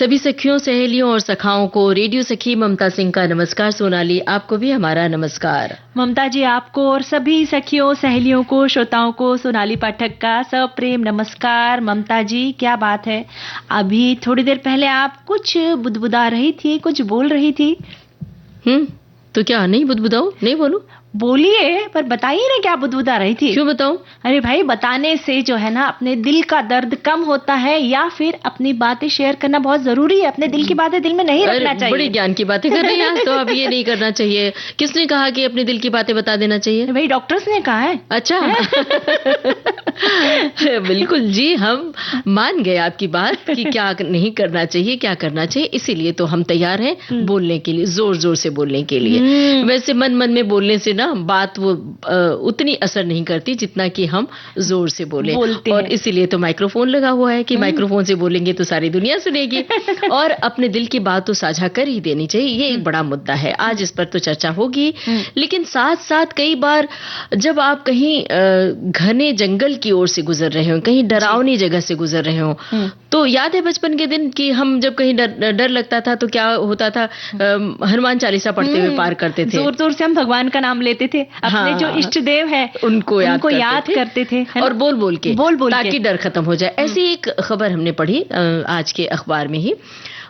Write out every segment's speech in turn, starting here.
सभी सखियों, सहेलियों और सखाओं को रेडियो सखी ममता सिंह का नमस्कार। सोनाली, आपको भी हमारा नमस्कार। ममता जी, आपको और सभी सखियों, सहेलियों को, श्रोताओं को सोनाली पाठक का सप्रेम नमस्कार। ममता जी, क्या बात है, अभी थोड़ी देर पहले आप कुछ बुदबुदा रही थी, कुछ बोल रही थी। तो क्या नहीं बुदबुदाऊं? नहीं बोलूं? बोलिए, पर बताइए ना क्या बुदबुदा रही थी। क्यों बताऊं? अरे भाई, बताने से जो है ना अपने दिल का दर्द कम होता है, या फिर अपनी बातें शेयर करना बहुत जरूरी है। अपने दिल की बातें दिल में नहीं रखना चाहिए। बड़ी ज्ञान की बातें कर रही हैं आज तो। अब ये नहीं करना चाहिए। किसने कहा कि अपने दिल की बातें बता देना चाहिए? भाई, डॉक्टर्स ने कहा है। अच्छा। बिल्कुल जी, हम मान गए आपकी बात कि क्या नहीं करना चाहिए, क्या करना चाहिए। इसीलिए तो हम तैयार हैं बोलने के लिए, जोर जोर से बोलने के लिए। वैसे मन मन में बोलने से ना बात वो उतनी असर नहीं करती जितना कि हम जोर से बोलते हैं। और इसीलिए तो माइक्रोफोन लगा हुआ है कि माइक्रोफोन से बोलेंगे तो सारी दुनिया सुनेगी। और अपने दिल की बात तो साझा कर ही देनी चाहिए। ये एक बड़ा मुद्दा है, आज इस पर तो चर्चा होगी। लेकिन साथ साथ कई बार जब आप कहीं घने जंगल की ओर से गुजर रहे हो, कहीं डरावनी जगह से गुजर रहे हो, तो याद है बचपन के दिन कि हम जब कहीं डर लगता था तो क्या होता था, हनुमान चालीसा पढ़ते हुए पार करते थे। जोर जोर से हम भगवान का नाम लेते थे। अपने जो इष्ट देव है उनको याद करते थे और बोल बोल के ताकि डर खत्म हो जाए। ऐसी एक खबर हमने पढ़ी आज के अखबार में ही।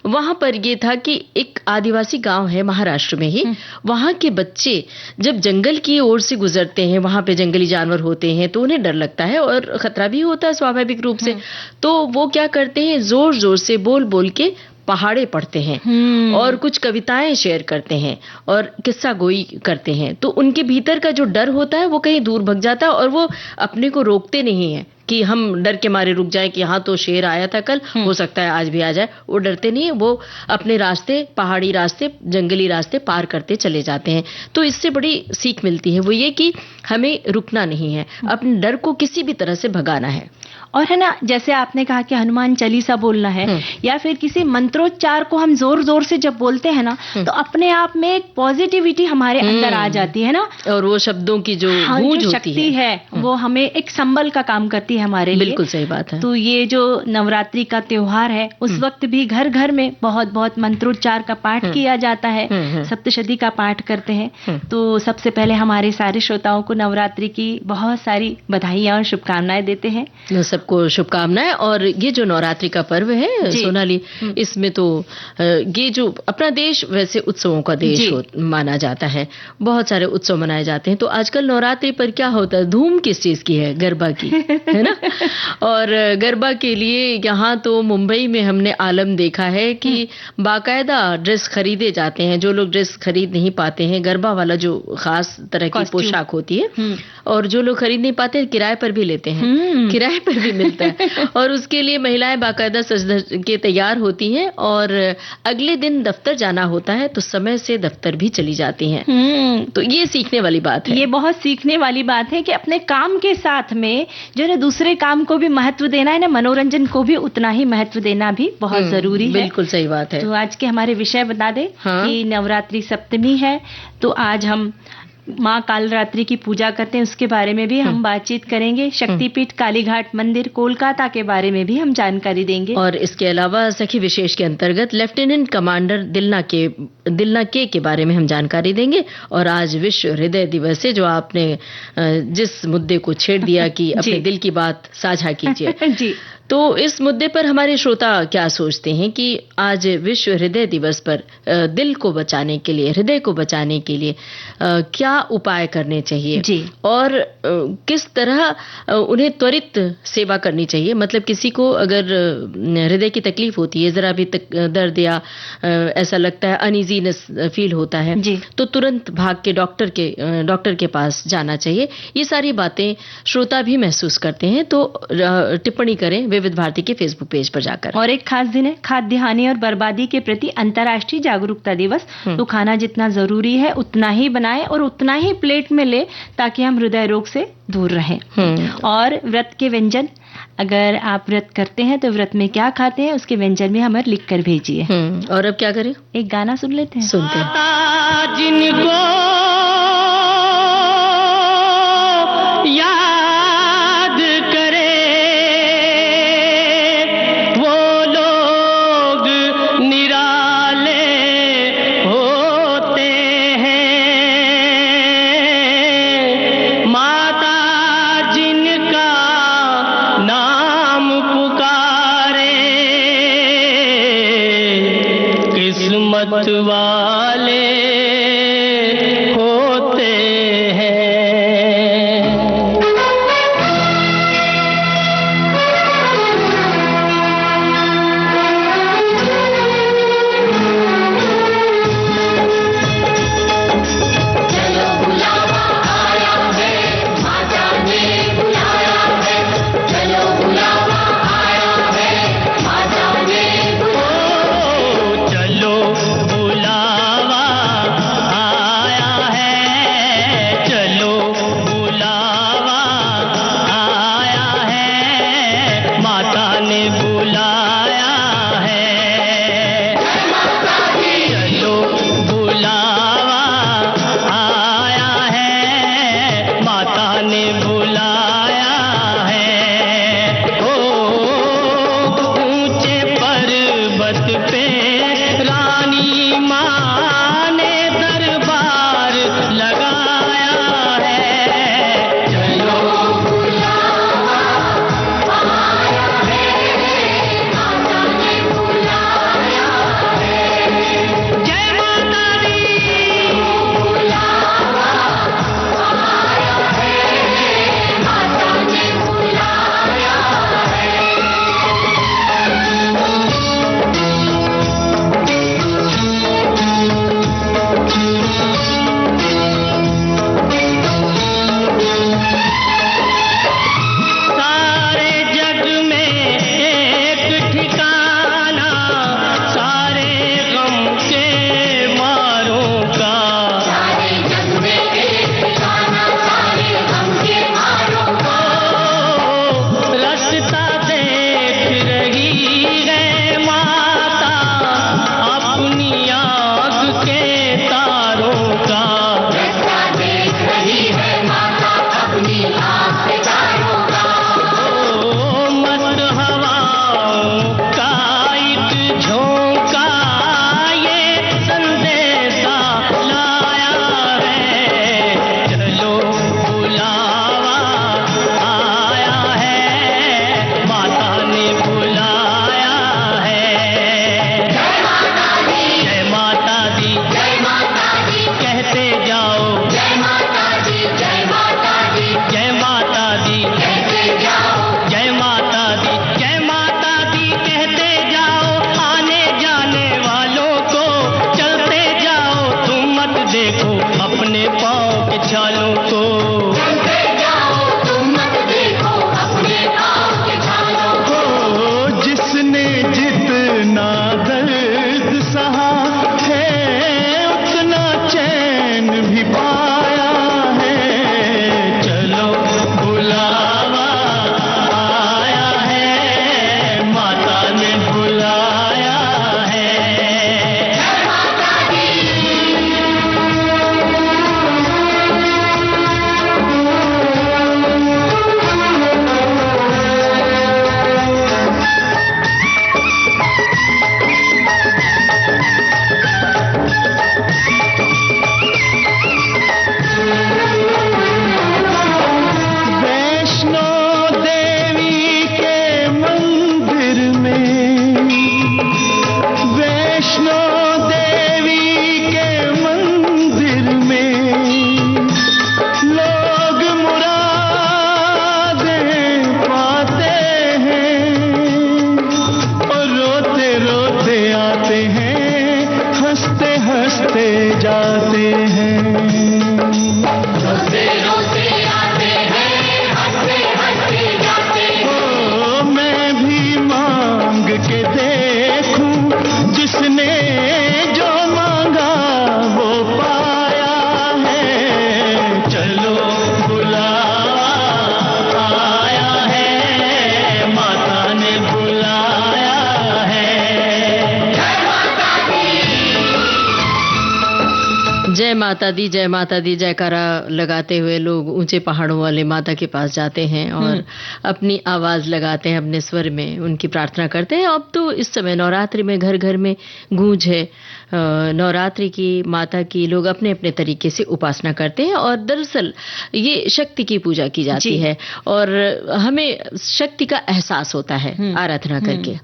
वहां पर ये था कि एक आदिवासी गांव है महाराष्ट्र में ही, वहां के बच्चे जब जंगल की ओर से गुजरते हैं, वहां पे जंगली जानवर होते हैं तो उन्हें डर लगता है और खतरा भी होता है स्वाभाविक रूप से। तो वो क्या करते हैं, जोर जोर से बोल बोल के पहाड़े पढ़ते हैं और कुछ कविताएं शेयर करते हैं और किस्सा गोई करते हैं। तो उनके भीतर का जो डर होता है वो कहीं दूर भग जाता है और वो अपने को रोकते नहीं है कि हम डर के मारे रुक जाए कि हाँ तो शेर आया था कल, हो सकता है आज भी आ जाए। वो डरते नहीं है, वो अपने रास्ते, पहाड़ी रास्ते, जंगली रास्ते पार करते चले जाते हैं। तो इससे बड़ी सीख मिलती है, वो ये कि हमें रुकना नहीं है, अपने डर को किसी भी तरह से भगाना है। और है ना, जैसे आपने कहा कि हनुमान चालीसा बोलना है या फिर किसी मंत्रोच्चार को हम जोर जोर से जब बोलते हैं ना तो अपने आप में एक पॉजिटिविटी हमारे अंदर आ जाती है ना। और वो शब्दों की जो गूंज शक्ति है वो हमें एक संबल का काम करती है हमारे लिए। बिल्कुल सही बात है। तो ये जो नवरात्रि का त्योहार है उस वक्त भी घर घर में बहुत बहुत मंत्रोच्चार का पाठ किया जाता है, सप्तशती का पाठ करते हैं। तो सबसे पहले हमारे सारे श्रोताओं को नवरात्रि की बहुत सारी बधाइयां और शुभकामनाएं देते हैं। सबको शुभकामनाएं। और ये जो नवरात्रि का पर्व है सोनाली, इसमें तो ये जो अपना देश वैसे उत्सवों का देश माना जाता है, बहुत सारे उत्सव मनाए जाते हैं। तो आजकल नवरात्रि पर क्या होता है, धूम किस चीज की है, गरबा की है ना। और गरबा के लिए यहाँ तो मुंबई में हमने आलम देखा है कि बाकायदा ड्रेस खरीदे जाते हैं। जो लोग ड्रेस खरीद नहीं पाते हैं, गरबा वाला जो खास तरह की पोशाक होती है, और जो लोग खरीद नहीं पाते किराए पर भी लेते हैं, किराए पर भी मिलता है। और उसके लिए महिलाएं बाकायदा सज धज के तैयार होती हैं और अगले दिन दफ्तर जाना होता है तो समय से दफ्तर भी चली जाती हैं। तो ये सीखने वाली बात है, ये बहुत सीखने वाली बात है कि अपने काम के साथ में जो है दूसरे काम को भी महत्व देना है ना, मनोरंजन को भी उतना ही महत्व देना भी बहुत जरूरी है। बिल्कुल सही बात है। तो आज के हमारे विषय बता दे कि नवरात्रि सप्तमी है, तो आज हम माँ कालरात्रि की पूजा करते हैं, उसके बारे में भी हम बातचीत करेंगे। शक्तिपीठ कालीघाट मंदिर कोलकाता के बारे में भी हम जानकारी देंगे। और इसके अलावा सखी विशेष के अंतर्गत लेफ्टिनेंट कमांडर दिलना के बारे में हम जानकारी देंगे। और आज विश्व हृदय दिवस है, जो आपने जिस मुद्दे को छेड़ दिया कि अपने दिल की बात साझा कीजिए। जी। तो इस मुद्दे पर हमारे श्रोता क्या सोचते हैं कि आज विश्व हृदय दिवस पर दिल को बचाने के लिए, हृदय को बचाने के लिए क्या उपाय करने चाहिए जी? और किस तरह उन्हें त्वरित सेवा करनी चाहिए। मतलब किसी को अगर हृदय की तकलीफ होती है, जरा भी दर्द या ऐसा लगता है, अनईजीनेस फील होता है जी, तो तुरंत भाग के डॉक्टर के पास जाना चाहिए। ये सारी बातें श्रोता भी महसूस करते हैं, तो टिप्पणी करें विविध भारती के फेसबुक पेज पर जाकर। और एक खास दिन है खाद्य हानि और बर्बादी के प्रति अंतर्राष्ट्रीय जागरूकता दिवस। तो खाना जितना जरूरी है उतना ही बनाएं और उतना ही प्लेट में ले, ताकि हम हृदय रोग से दूर रहें। और व्रत के व्यंजन, अगर आप व्रत करते हैं तो व्रत में क्या खाते हैं उसके व्यंजन भी हमें लिख कर भेजिए। और अब क्या करें, एक गाना सुन लेते हैं। सुनते हैं। जाते हैं। रोते रोते आते हैं, हंसते हंसते जाते हैं। ओ मैं भी मांग के देखूं, जिसने जो मांगा वो पाया है। चलो बुलावा आया है, माता ने बुलाया है। जय माता दी, जय माता दी जयकारा लगाते हुए लोग ऊंचे पहाड़ों वाले माता के पास जाते हैं और अपनी आवाज लगाते हैं, अपने स्वर में उनकी प्रार्थना करते हैं। अब तो इस समय नवरात्रि में घर घर में गूंज है नवरात्रि की माता की। लोग अपने अपने तरीके से उपासना करते हैं और दरअसल ये शक्ति की पूजा की जाती है और हमें शक्ति का एहसास होता है आराधना करके।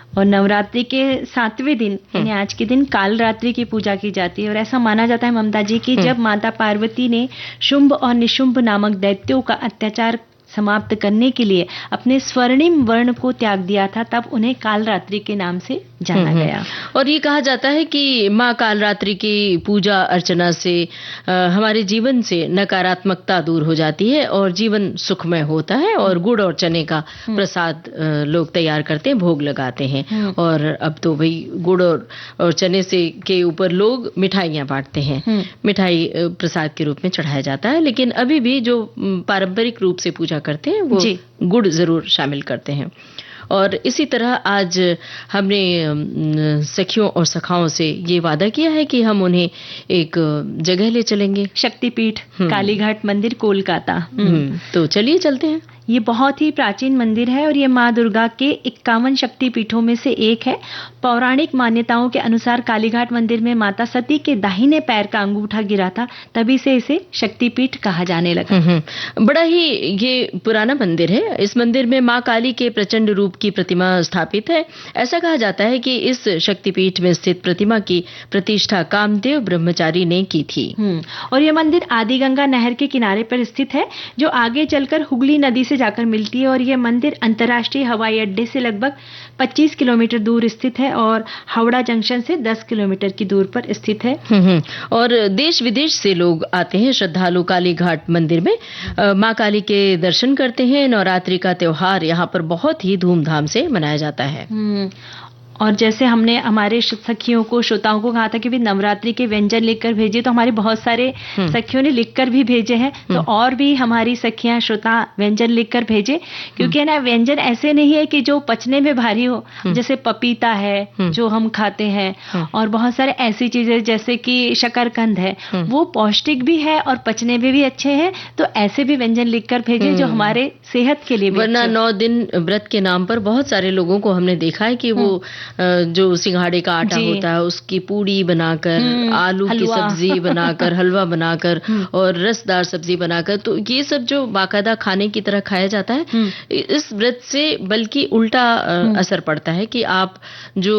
और नवरात्रि के 7वें दिन यानी आज के दिन काल रात्रि की पूजा की जाती है। और ऐसा माना जाता है ममता जी कि जब माता पार्वती ने शुंभ और निशुंभ नामक दैत्यों का अत्याचार समाप्त करने के लिए अपने स्वर्णिम वर्ण को त्याग दिया था, तब उन्हें कालरात्रि के नाम से जाना गया। और ये कहा जाता है कि माँ कालरात्रि की पूजा अर्चना से हमारे जीवन से नकारात्मकता दूर हो जाती है और जीवन सुखमय होता है। और गुड़ और चने का प्रसाद लोग तैयार करते हैं, भोग लगाते हैं। और अब तो भाई गुड़ और चने से के ऊपर लोग मिठाइयाँ बांटते हैं, मिठाई प्रसाद के रूप में चढ़ाया जाता है। लेकिन अभी भी जो पारंपरिक रूप से पूजा करते हैं वो गुड़ जरूर शामिल करते हैं। और इसी तरह आज हमने सखियों और सखाओं से ये वादा किया है कि हम उन्हें एक जगह ले चलेंगे, शक्तिपीठ कालीघाट मंदिर कोलकाता। तो चलिए चलते हैं। ये बहुत ही प्राचीन मंदिर है और ये माँ दुर्गा के 51 शक्तिपीठों में से एक है। पौराणिक मान्यताओं के अनुसार कालीघाट मंदिर में माता सती के दाहिने पैर का अंगूठा गिरा था, तभी से इसे शक्तिपीठ कहा जाने लगा। बड़ा ही ये पुराना मंदिर है। इस मंदिर में माँ काली के प्रचंड रूप की प्रतिमा स्थापित है। ऐसा कहा जाता है कि इस शक्तिपीठ में स्थित प्रतिमा की प्रतिष्ठा कामदेव ब्रह्मचारी ने की थी। और ये मंदिर आदि गंगा नहर के किनारे पर स्थित है, जो आगे चलकर हुगली नदी से जाकर मिलती है। और ये मंदिर अंतर्राष्ट्रीय हवाई अड्डे से लगभग 25 किलोमीटर दूर स्थित है और हावड़ा जंक्शन से 10 किलोमीटर की दूर पर स्थित है। और देश विदेश से लोग आते हैं श्रद्धालु कालीघाट मंदिर में माँ काली के दर्शन करते हैं। नवरात्रि का त्योहार यहाँ पर बहुत ही धूमधाम से मनाया जाता है। और जैसे हमने हमारे सखियों को, श्रोताओं को कहा था कि भी नवरात्रि के व्यंजन लिखकर भेजिए, तो हमारे बहुत सारे सखियों ने लिखकर भी भेजे हैं। तो और भी हमारी सखियां श्रोता व्यंजन लिखकर भेजे, क्योंकि ना व्यंजन ऐसे नहीं है कि जो पचने में भारी हो। जैसे पपीता है जो हम खाते हैं, और बहुत सारे ऐसी चीजें जैसे कि शकरकंद है, वो पौष्टिक भी है और पचने में भी अच्छे हैं। तो ऐसे भी व्यंजन लिखकर भेजे जो हमारे सेहत के लिए भी। वरना 9 दिन व्रत के नाम पर बहुत सारे लोगों को हमने देखा है कि वो जो सिंघाड़े का आटा होता है उसकी पूड़ी बनाकर, आलू की सब्जी बनाकर, हलवा बनाकर और रसदार सब्जी बनाकर, तो ये सब जो बाकायदा खाने की तरह खाया जाता है, इस व्रत से बल्कि उल्टा असर पड़ता है कि आप जो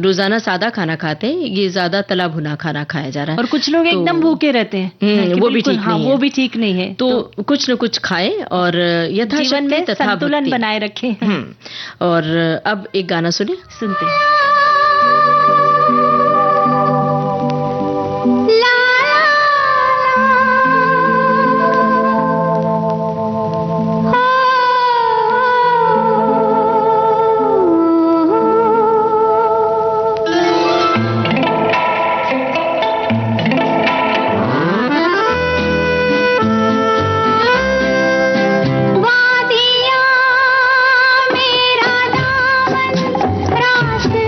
रोजाना सादा खाना खाते हैं, ये ज्यादा तला भुना खाना खाया जा रहा है। और कुछ लोग एकदम भूखे रहते हैं, वो भी ठीक नहीं है। वो भी ठीक नहीं है। तो कुछ न कुछ खाएं और यथाशक्ति तथा संतुलन बनाए रखें। और अब एक गाना सुनते हैं। मेरा दामन रास्ते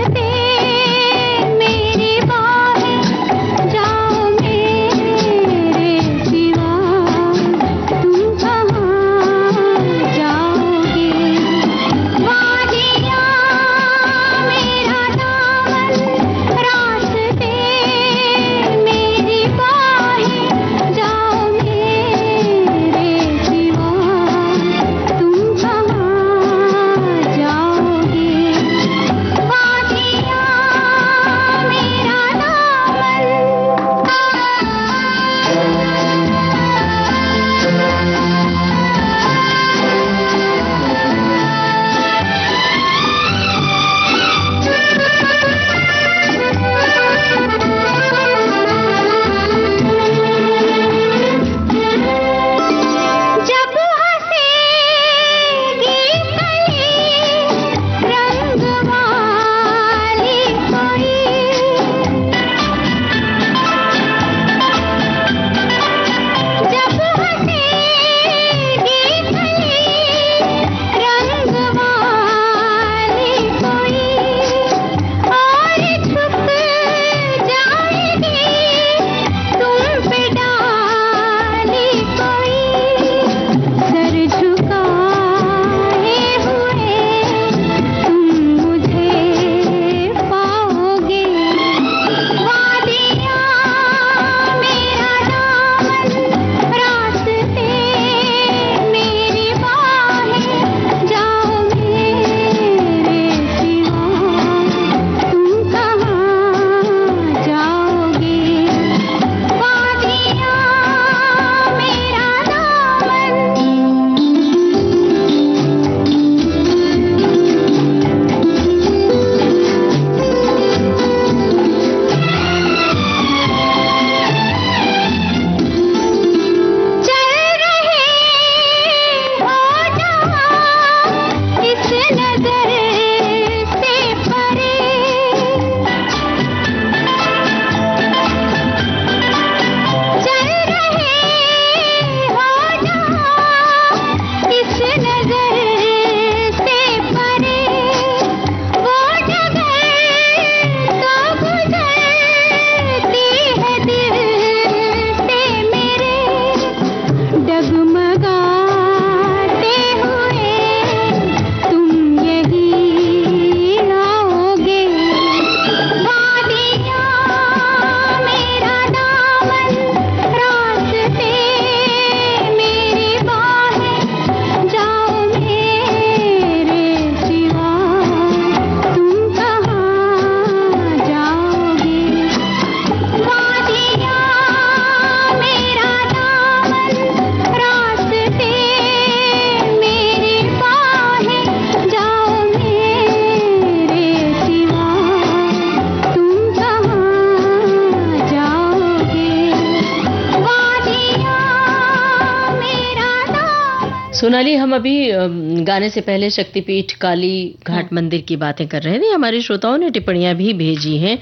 सोनाली, हम अभी गाने से पहले शक्तिपीठ काली घाट मंदिर की बातें कर रहे थे। हमारे श्रोताओं ने टिप्पणियां भी भेजी हैं।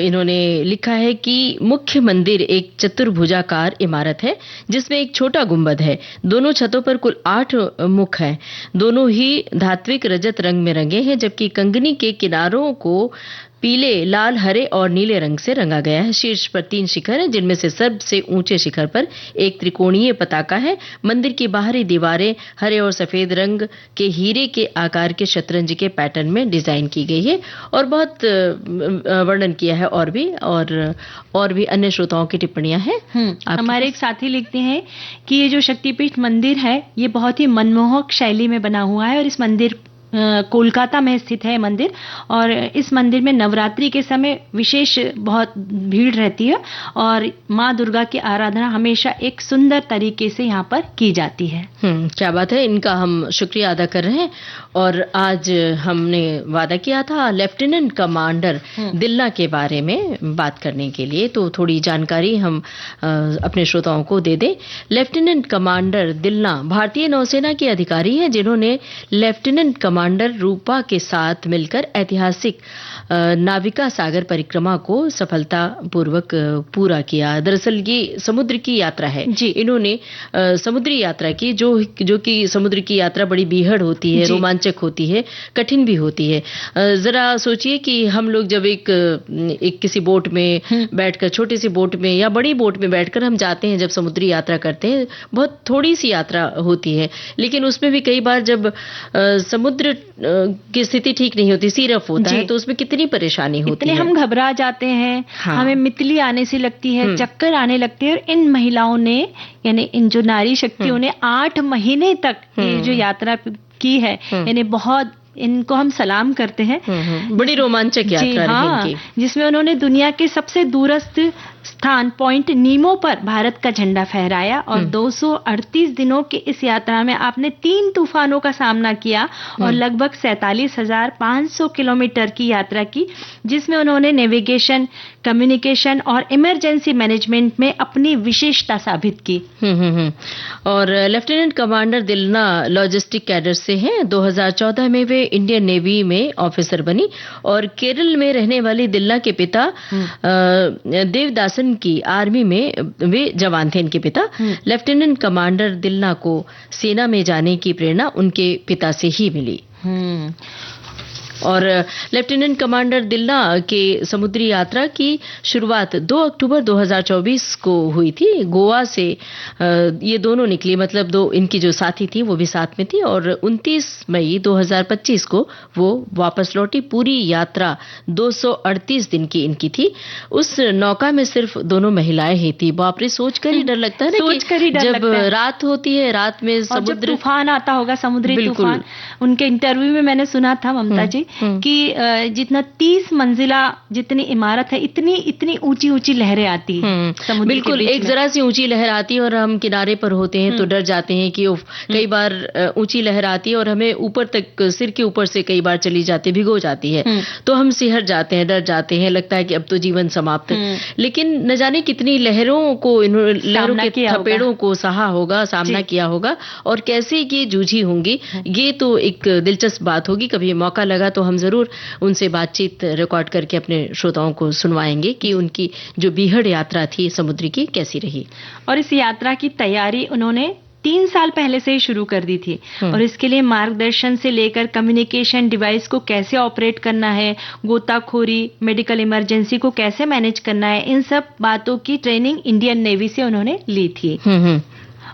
इन्होंने लिखा है कि मुख्य मंदिर एक चतुर्भुजाकार इमारत है जिसमें एक छोटा गुंबद है। दोनों छतों पर कुल 8 मुख हैं। दोनों ही धात्विक रजत रंग में रंगे हैं, जबकि कंगनी के किनारों को पीले, लाल, हरे और नीले रंग से रंगा गया है। शीर्ष पर 3 शिखर हैं, जिनमें से सबसे ऊंचे शिखर पर एक त्रिकोणीय पताका है। मंदिर की बाहरी दीवारें हरे और सफेद रंग के हीरे के आकार के शतरंज के पैटर्न में डिजाइन की गई है। और बहुत वर्णन किया है और भी अन्य श्रोताओं की टिप्पणियां हैं। हमारे एक साथी लिखते हैं कि ये जो शक्तिपीठ मंदिर है ये बहुत ही मनमोहक शैली में बना हुआ है और इस मंदिर कोलकाता में स्थित है मंदिर। और इस मंदिर में नवरात्रि के समय विशेष बहुत भीड़ रहती है और माँ दुर्गा की आराधना हमेशा एक सुंदर तरीके से यहाँ पर की जाती है। क्या बात है, इनका हम शुक्रिया अदा कर रहे हैं। और आज हमने वादा किया था लेफ्टिनेंट कमांडर दिल्ला के बारे में बात करने के लिए, तो थोड़ी जानकारी हम अपने श्रोताओं को दे दें। लेफ्टिनेंट कमांडर दिल्ला भारतीय नौसेना के अधिकारी हैं जिन्होंने लेफ्टिनेंट कमांडर रूपा के साथ मिलकर ऐतिहासिक नाविका सागर परिक्रमा को सफलतापूर्वक पूरा किया। दरअसल ये समुद्र की यात्रा है जी। इन्होंने समुद्री यात्रा की, जो कि समुद्र की यात्रा बड़ी बीहड़ होती है, रोमांचक होती है, कठिन भी होती है। जरा सोचिए कि हम लोग जब एक किसी बोट में बैठकर, छोटी सी बोट में या बड़ी बोट में बैठकर हम जाते हैं, जब समुद्री यात्रा करते हैं, बहुत थोड़ी सी यात्रा होती है, लेकिन उसमें भी कई बार जब समुद्र की स्थिति ठीक नहीं होती, सीरफ होता है, तो उसमें कितनी परेशानी होती है। हम घबरा जाते हैं, हमें मितली आने सी लगती है, चक्कर आने लगते हैं। और इन महिलाओं ने, यानी इन जो नारी शक्तियों ने 8 महीने तक ये जो यात्रा की है, यानी बहुत इनको हम सलाम करते हैं। बड़ी रोमांचक यात्रा रही इनकी, जिसमें उन्होंने दुनिया के सबसे दूरस्थ स्थान पॉइंट नीमो पर भारत का झंडा फहराया। और 238 दिनों की इस यात्रा में आपने 3 तूफानों का सामना किया और लगभग 47,500 किलोमीटर की यात्रा की, जिसमें उन्होंने नेविगेशन, कम्युनिकेशन और इमरजेंसी मैनेजमेंट में अपनी विशेषता साबित की। और लेफ्टिनेंट कमांडर दिल्ला लॉजिस्टिक कैडर से हैं। 2014 में वे इंडियन नेवी में ऑफिसर बनी और केरल में रहने वाली दिल्ला के पिता देवदासन की आर्मी में वे जवान थे। इनके पिता लेफ्टिनेंट कमांडर दिल्ला को सेना में जाने की प्रेरणा उनके पिता से ही मिली। और लेफ्टिनेंट कमांडर दिल्ला के समुद्री यात्रा की शुरुआत 2 अक्टूबर 2024 को हुई थी। गोवा से ये दोनों निकली, मतलब दो इनकी जो साथी थी वो भी साथ में थी, और 29 मई 2025 को वो वापस लौटी। पूरी यात्रा 238 दिन की इनकी थी। उस नौका में सिर्फ दोनों महिलाएं ही थी। बाप रे, सोचकर ही डर लगता है ना, जब रात होती है, रात में समुद्र, तूफान आता होगा, समुद्री तूफान। उनके इंटरव्यू में मैंने सुना था ममता जी कि जितना 30 मंजिला जितनी इमारत है, इतनी ऊंची ऊंची लहरें आती हैं। बिल्कुल, एक जरा सी ऊंची लहर आती है और हम किनारे पर होते हैं तो डर जाते हैं कि कई बार ऊंची लहर आती है और हमें ऊपर तक, सिर के ऊपर से कई बार चली जाती है, भिगो जाती है, तो हम सिहर जाते हैं, डर जाते हैं, लगता है कि अब तो जीवन समाप्त है। लेकिन न जाने कितनी लहरों के थपेड़ों को सहा होगा, सामना किया होगा, और कैसे ये जूझी होंगी, ये तो एक दिलचस्प बात होगी। कभी मौका लगा तो हम जरूर उनसे बातचीत रिकॉर्ड करके अपने श्रोताओं को सुनवाएंगे कि उनकी जो बीहड़ यात्रा थी समुद्र की कैसी रही। और इस यात्रा की तैयारी उन्होंने 3 साल पहले से ही शुरू कर दी थी। और इसके लिए मार्गदर्शन से लेकर कम्युनिकेशन डिवाइस को कैसे ऑपरेट करना है, गोताखोरी, मेडिकल इमरजेंसी को कैसे मैनेज करना है, इन सब बातों की ट्रेनिंग इंडियन नेवी से उन्होंने ली थी।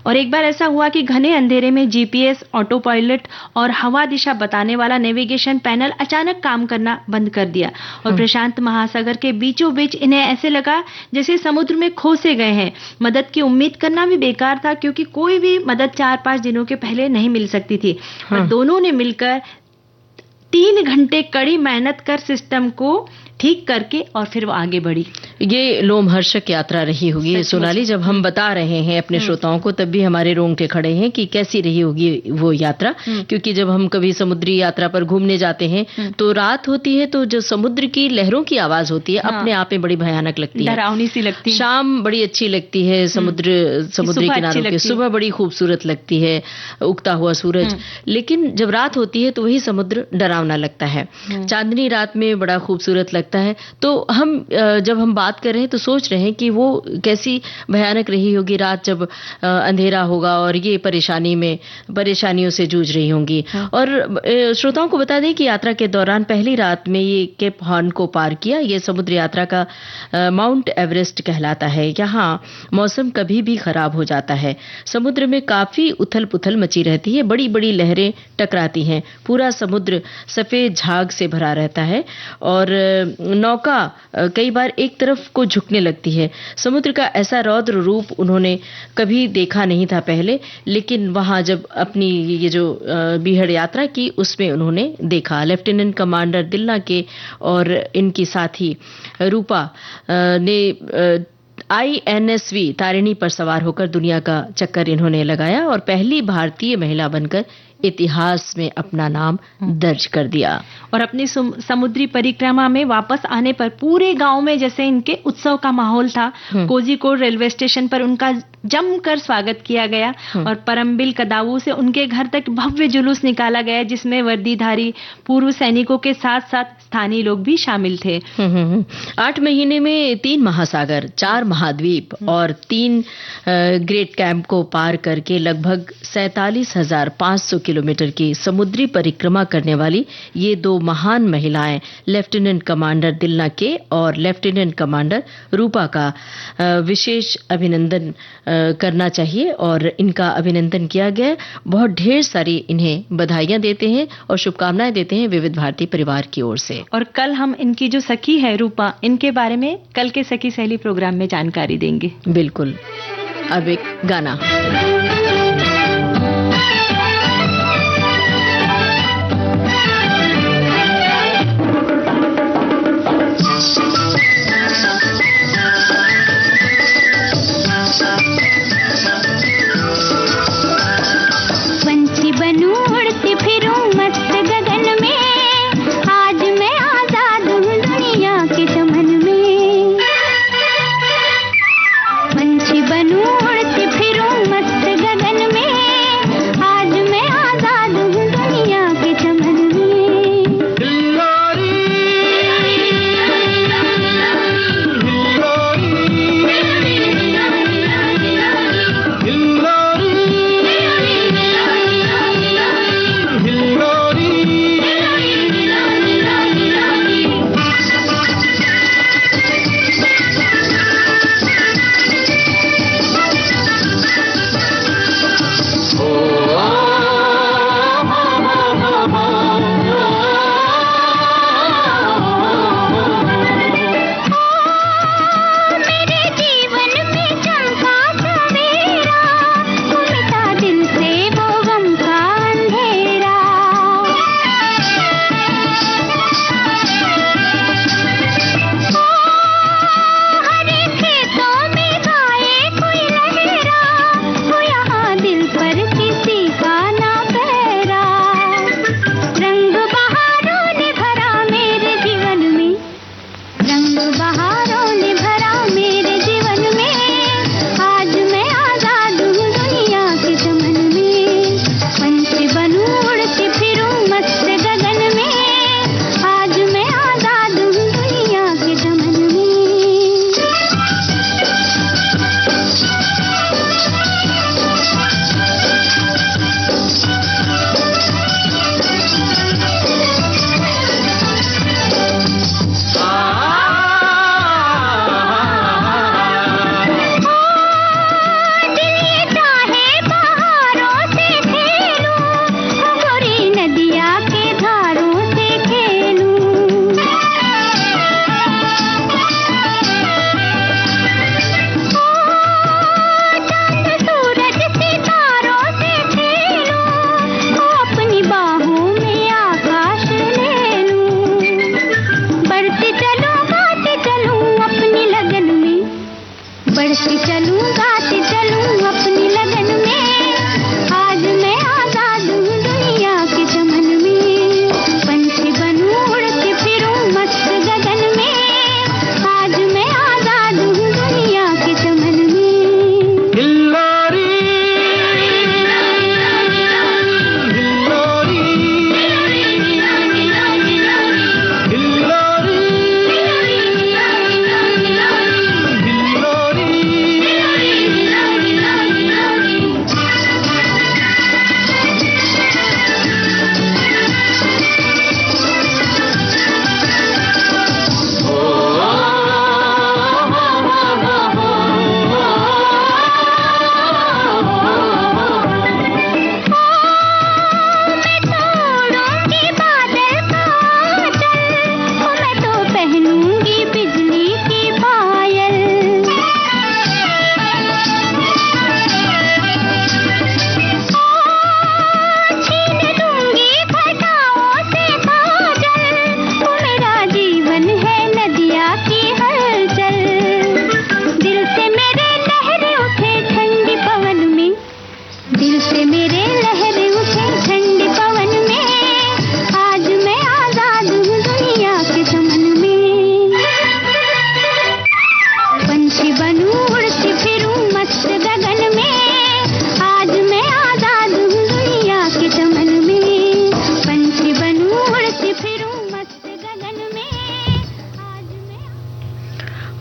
और एक बार ऐसा हुआ कि घने अंधेरे में जीपीएस, ऑटो पायलट और हवा दिशा बताने वाला नेविगेशन पैनल अचानक काम करना बंद कर दिया और प्रशांत महासागर के बीचों बीच इन्हें ऐसे लगा जैसे समुद्र में खो से गए हैं। मदद की उम्मीद करना भी बेकार था, क्योंकि कोई भी मदद 4-5 दिनों के पहले नहीं मिल सकती थी। और दोनों ने मिलकर 3 घंटे कड़ी मेहनत कर सिस्टम को ठीक करके और फिर वो आगे बढ़ी। ये लोमहर्षक यात्रा रही होगी सोनाली। जब हम बता रहे हैं अपने श्रोताओं को तब भी हमारे रोंगटे खड़े हैं कि कैसी रही होगी वो यात्रा, क्योंकि जब हम कभी समुद्री यात्रा पर घूमने जाते हैं तो रात होती है तो जो समुद्र की लहरों की आवाज होती है अपने आप में बड़ी भयानक लगती है, डरावनी सी लगती है। शाम बड़ी अच्छी लगती है समुद्री किनारों की, सुबह बड़ी खूबसूरत लगती है उगता हुआ सूरज, लेकिन जब रात होती है तो वही समुद्र डरावना लगता है। चांदनी रात में बड़ा खूबसूरत लगता है। तो हम जब हम बात कर रहे हैं तो सोच रहे हैं कि वो कैसी भयानक रही होगी रात जब अंधेरा होगा और ये परेशानियों से जूझ रही होंगी। और श्रोताओं को बता दें कि यात्रा के दौरान पहली रात में ये केप हॉर्न को पार किया। ये समुद्र यात्रा का माउंट एवरेस्ट कहलाता है। यहाँ मौसम कभी भी खराब हो जाता है। समुद्र में काफी उथल पुथल मची रहती है, बड़ी बड़ी लहरें टकराती हैं, पूरा समुद्र सफेद झाग से भरा रहता है और नौका कई बार एक तरफ को झुकने लगती है। समुद्र का ऐसा रौद्र रूप उन्होंने कभी देखा नहीं था पहले, लेकिन वहां जब अपनी ये जो बीहड़ यात्रा की उसमें उन्होंने देखा। लेफ्टिनेंट कमांडर दिल्ला के और इनकी साथी रूपा ने INSV तारिणी पर सवार होकर दुनिया का चक्कर इन्होंने लगाया और पहली भारतीय महिला बनकर इतिहास में अपना नाम दर्ज कर दिया। और अपनी समुद्री परिक्रमा में वापस आने पर पूरे गांव में जैसे इनके उत्सव का माहौल था। कोझिकोड रेलवे स्टेशन पर उनका जमकर स्वागत किया गया और परम्बिल कदावू से उनके घर तक भव्य जुलूस निकाला गया, जिसमें वर्दीधारी पूर्व सैनिकों के साथ साथ स्थानीय लोग भी शामिल थे। 8 महीने में 3 महासागर, 4 महाद्वीप और 3 ग्रेट कैंप को पार करके लगभग 47,500 किलोमीटर की समुद्री परिक्रमा करने वाली ये 2 महान महिलाएं लेफ्टिनेंट कमांडर दिल्ला के और लेफ्टिनेंट कमांडर रूपा का विशेष अभिनंदन करना चाहिए और इनका अभिनंदन किया गया। बहुत ढेर सारी इन्हें बधाइयां देते हैं और शुभकामनाएं देते हैं विविध भारती परिवार की ओर से। और कल हम इनकी जो सखी है रूपा, इनके बारे में कल के सखी सहेली प्रोग्राम में जानकारी देंगे। बिल्कुल। अब एक गाना। पंछी बनूं उड़ती फिरूं मस्त गगन में, आज मैं आजाद हूँ दुनिया के चमन में। पंछी बनूं उड़ती फिरूं मस्त गगन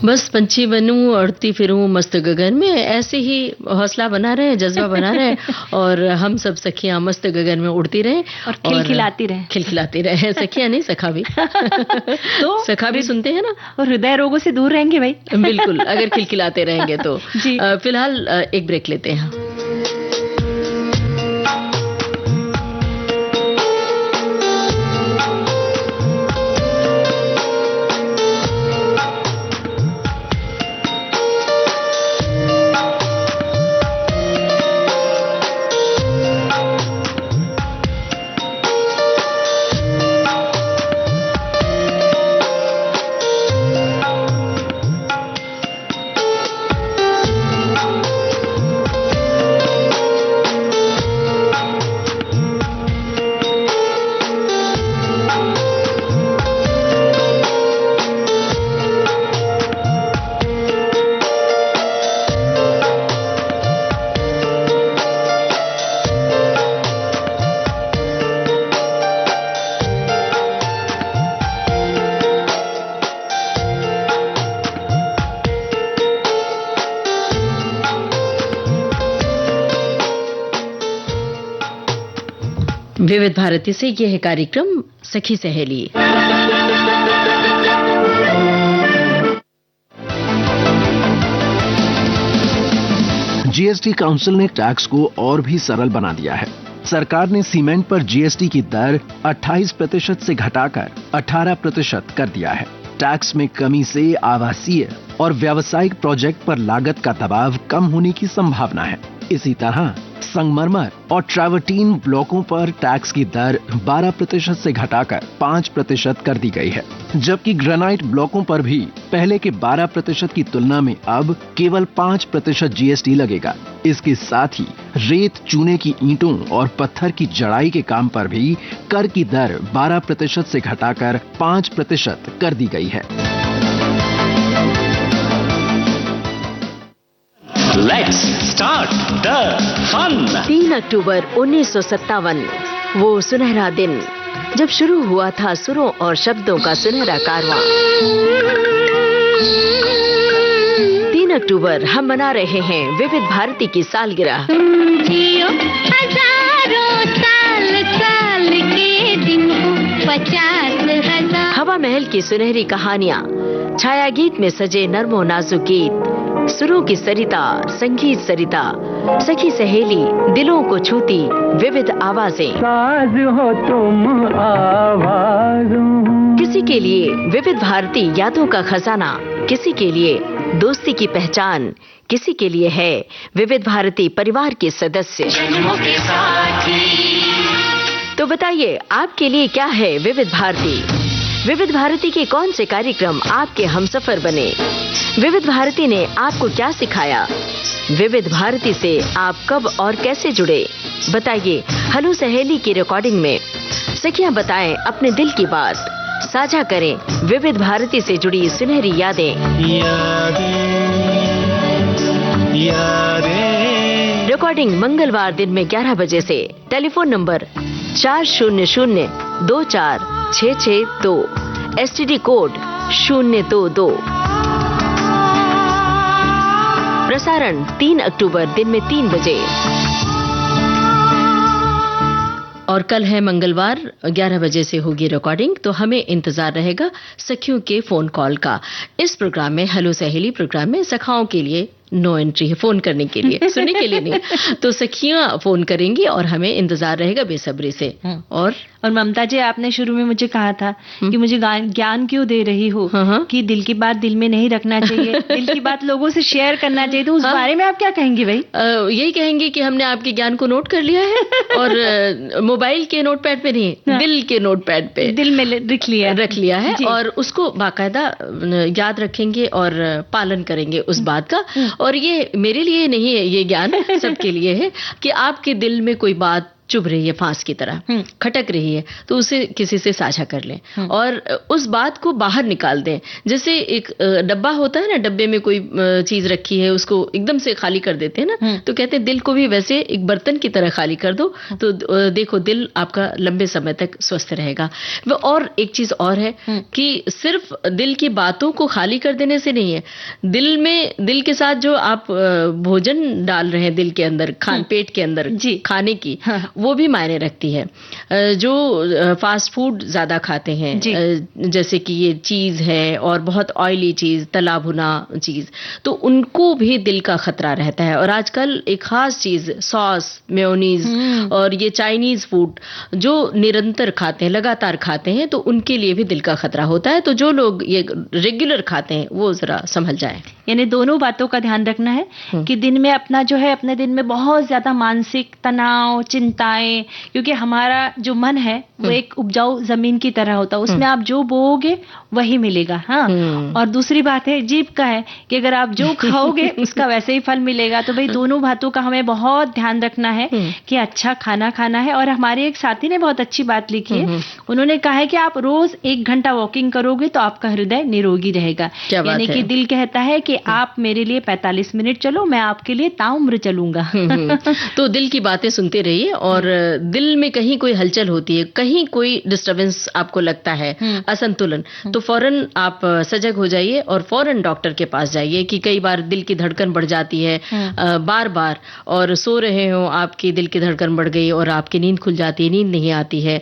बस पंछी बनूं उड़ती फिरूं मस्त गगन में, ऐसे ही हौसला बना रहे, जज्बा बना रहे और हम सब सखियां मस्त गगन में उड़ती रहे और खिलखिलाती रहे। सखियां नहीं, सखा भी तो सखा भी सुनते हैं ना, और हृदय रोगों से दूर रहेंगे भाई। बिल्कुल, अगर खिलखिलाते रहेंगे तो। फिलहाल एक ब्रेक लेते हैं। विविध भारती से यह है कार्यक्रम सखी सहेली। जीएसटी काउंसिल ने टैक्स को और भी सरल बना दिया है। सरकार ने सीमेंट पर जीएसटी की दर 28% से घटाकर 18% कर दिया है। टैक्स में कमी से आवासीय और व्यावसायिक प्रोजेक्ट पर लागत का दबाव कम होने की संभावना है। इसी तरह संगमरमर और ट्रैवर्टीन ब्लॉकों पर टैक्स की दर 12% से घटाकर 5% कर दी गई है, जबकि ग्रेनाइट ब्लॉकों पर भी पहले के 12% की तुलना में अब केवल 5% जीएसटी लगेगा। इसके साथ ही रेत, चूने की ईंटों और पत्थर की जड़ाई के काम पर भी कर की दर 12% से घटाकर 5% कर दी गई है। Let's start the fun. 3 अक्टूबर 1957, वो सुनहरा दिन जब शुरू हुआ था सुरों और शब्दों का सुनहरा कारवां। 3 अक्टूबर हम मना रहे हैं विविध भारती की सालगिरह। जियो हजारों साल, साल के दिन को 50,000। हवा महल की सुनहरी कहानियां, छाया गीत में सजे नरमो नाजुक गीत, सुरों की सरिता, संगीत सरिता, सखी सहेली, दिलों को छूती विविध आवाजें। साज हो तुम आवाज़ों। किसी के लिए विविध भारती यादों का खजाना, किसी के लिए दोस्ती की पहचान, किसी के लिए है विविध भारती परिवार के सदस्य। तो बताइए, आपके लिए क्या है विविध भारती? विविध भारती के कौन से कार्यक्रम आपके हमसफर बने? विविध भारती ने आपको क्या सिखाया? विविध भारती से आप कब और कैसे जुड़े? बताइए। हेलो सहेली की रिकॉर्डिंग में सखियां बताएं अपने दिल की बात, साझा करें विविध भारती से जुड़ी सुनहरी यादें। रिकॉर्डिंग मंगलवार दिन में 11 बजे से। Telephone number 40024662, STD code 022। प्रसारण 3 अक्टूबर दिन में 3 बजे। और कल है मंगलवार, 11 बजे से होगी रिकॉर्डिंग, तो हमें इंतजार रहेगा सखियों के फोन कॉल का। इस प्रोग्राम में, हेलो सहेली प्रोग्राम में, सखाओं के लिए नो एंट्री है फोन करने के लिए, सुनने के लिए नहीं। तो सखियां फोन करेंगी और हमें इंतजार रहेगा बेसब्री से। और ममता जी, आपने शुरू में मुझे कहा था कि मुझे ज्ञान क्यों दे रही हो, कि दिल की बात दिल में नहीं रखना चाहिए, दिल की बात लोगों से शेयर करना चाहिए, तो उस बारे में आप क्या कहेंगी भाई? यही कहेंगे कि हमने आपके ज्ञान को नोट कर लिया है और मोबाइल के नोटपैड पे नहीं, दिल के नोटपैड पे, दिल में रख लिया है और उसको बाकायदा याद रखेंगे और पालन करेंगे उस बात का। और ये मेरे लिए नहीं है, ये ज्ञान सबके लिए है कि आपके दिल में कोई बात चुभ रही है फांस की तरह, खटक रही है, तो उसे किसी से साझा कर लें और उस बात को बाहर निकाल दें। जैसे एक डब्बा होता है ना, डब्बे में कोई चीज रखी है, उसको एकदम से खाली कर देते हैं ना, तो कहते हैं दिल को भी वैसे एक बर्तन की तरह खाली कर दो, तो देखो दिल आपका लंबे समय तक स्वस्थ रहेगा। और एक चीज और है कि सिर्फ दिल की बातों को खाली कर देने से नहीं है, दिल के साथ जो आप भोजन डाल रहे हैं दिल के अंदर, पेट के अंदर खाने की, वो भी मायने रखती है। जो फास्ट फूड ज्यादा खाते हैं, जैसे कि ये चीज है और बहुत ऑयली चीज, तला भुना चीज, तो उनको भी दिल का खतरा रहता है। और आजकल एक खास चीज सॉस, मेयोनीज और ये चाइनीज फूड जो निरंतर खाते हैं, लगातार खाते हैं, तो उनके लिए भी दिल का खतरा होता है। तो जो लोग ये रेगुलर खाते हैं वो जरा संभल जाए। यानी दोनों बातों का ध्यान रखना है कि दिन में अपने दिन में बहुत ज्यादा मानसिक तनाव, चिंताएं, क्योंकि हमारा जो मन है वो एक उपजाऊ जमीन की तरह होता है, उसमें आप जो बोओगे वही मिलेगा। हाँ, और दूसरी बात है जीभ का है कि अगर आप जो खाओगे उसका वैसे ही फल मिलेगा। तो भाई दोनों बातों का हमें बहुत ध्यान रखना है कि अच्छा खाना खाना है। और हमारे एक साथी ने बहुत अच्छी बात लिखी है, उन्होंने कहा है कि आप रोज 1 घंटा वॉकिंग करोगे तो आपका हृदय निरोगी रहेगा। यानी कि दिल कहता है कि आप मेरे लिए 45 मिनट चलो, मैं आपके लिए ताउम्र चलूंगा। तो दिल की बातें सुनते रहिए, और दिल में कहीं कोई हलचल होती है, कहीं कोई डिस्टरबेंस आपको लगता है, असंतुलन, तो फौरन आप सजग हो जाइए और फौरन डॉक्टर के पास जाइए। कि कई बार दिल की धड़कन बढ़ जाती है बार बार, और सो रहे हो, आपकी दिल की धड़कन बढ़ गई और आपकी नींद खुल जाती है, नींद नहीं आती है,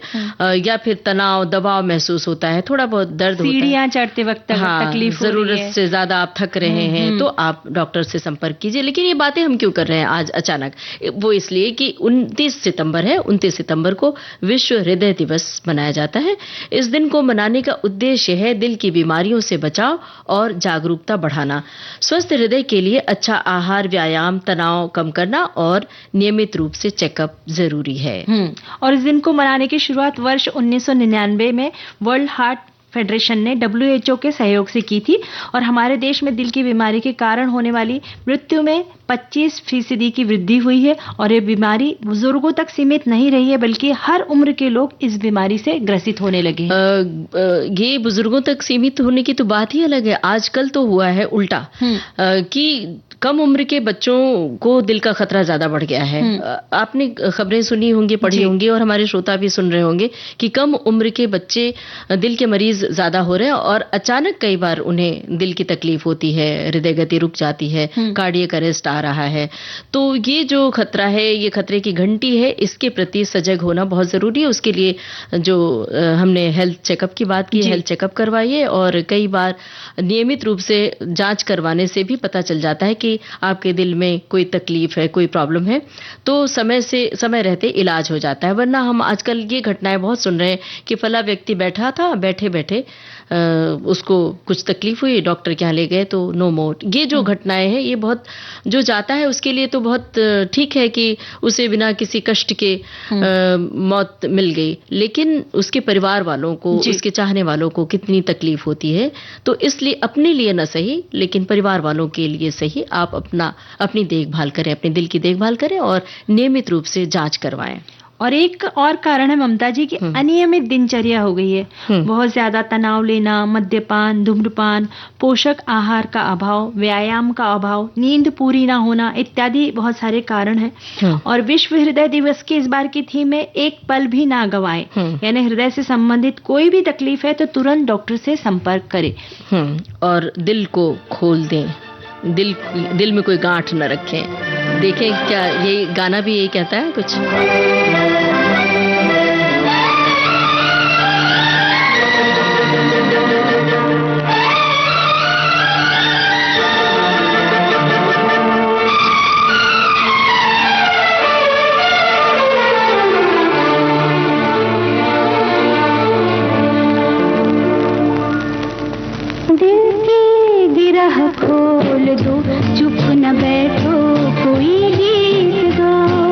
या फिर तनाव, दबाव महसूस होता है, थोड़ा बहुत दर्द होता है, सीढ़ियां चढ़ते वक्त तकलीफ, जरूरत से ज्यादा आप थक रहे हैं, तो आप डॉक्टर से संपर्क कीजिए। लेकिन ये बातें हम क्यों कर रहे हैं आज अचानक? वो इसलिए कि 29 सितंबर है, 29 सितंबर को विश्व हृदय दिवस मनाया जाता है। इस दिन को मनाने का उद्देश्य है दिल की बीमारियों से बचाव और जागरूकता बढ़ाना, स्वस्थ हृदय के लिए अच्छा आहार, व्यायाम, तनाव कम करना और नियमित रूप से चेकअप जरूरी है। और इस दिन को मनाने की शुरुआत वर्ष 1999 में वर्ल्ड हार्ट फेडरेशन ने WHO के सहयोग से की थी। और हमारे देश में दिल की बीमारी के कारण होने वाली मृत्यु में 25% की वृद्धि हुई है। और ये बीमारी बुजुर्गों तक सीमित नहीं रही है, बल्कि हर उम्र के लोग इस बीमारी से ग्रसित होने लगे हैं। ये बुजुर्गों तक सीमित होने की तो बात ही अलग है, आजकल तो हुआ है उल्टा, कि कम उम्र के बच्चों को दिल का खतरा ज्यादा बढ़ गया है। आपने खबरें सुनी होंगी, पढ़ी होंगी, और हमारे श्रोता भी सुन रहे होंगे कि कम उम्र के बच्चे दिल के मरीज ज्यादा हो रहे हैं, और अचानक कई बार उन्हें दिल की तकलीफ होती है, हृदय गति रुक जाती है, कार्डियक अरेस्ट आ रहा है। तो ये जो खतरा है, ये खतरे की घंटी है, इसके प्रति सजग होना बहुत जरूरी है। उसके लिए जो हमने हेल्थ चेकअप की बात की, हेल्थ चेकअप करवाइए, और कई बार नियमित रूप से जांच करवाने से भी पता चल जाता है कि आपके दिल में कोई तकलीफ है, कोई प्रॉब्लम है, तो समय रहते इलाज हो जाता है। वरना हम आजकल ये घटनाएं बहुत सुन रहे हैं कि फला व्यक्ति बैठा था, बैठे बैठे उसको कुछ तकलीफ हुई, डॉक्टर के यहाँ ले गए तो नो मोर। ये जो घटनाएं हैं, ये बहुत, जो जाता है उसके लिए तो बहुत ठीक है कि उसे बिना किसी कष्ट के मौत मिल गई, लेकिन उसके परिवार वालों को, उसके चाहने वालों को कितनी तकलीफ होती है। तो इसलिए अपने लिए न सही, लेकिन परिवार वालों के लिए सही, आप अपनी देखभाल करें, अपने दिल की देखभाल करें और नियमित रूप से जांच करवाएं। और एक और कारण है ममता जी कि अनियमित दिनचर्या हो गई है। बहुत ज्यादा तनाव लेना, मद्यपान, धूम्रपान, पोषक आहार का अभाव, व्यायाम का अभाव, नींद पूरी ना होना इत्यादि बहुत सारे कारण हैं। और विश्व हृदय दिवस की इस बार की थीम में एक पल भी ना गवाएं, यानी हृदय से संबंधित कोई भी तकलीफ है तो तुरंत डॉक्टर से संपर्क करें और दिल को खोल दें, दिल में कोई गांठ न रखें। देखें क्या ये गाना भी यही कहता है कुछ। दिल की गिरह खोल दो, चुप न बैठो, कोई गीत गाओ।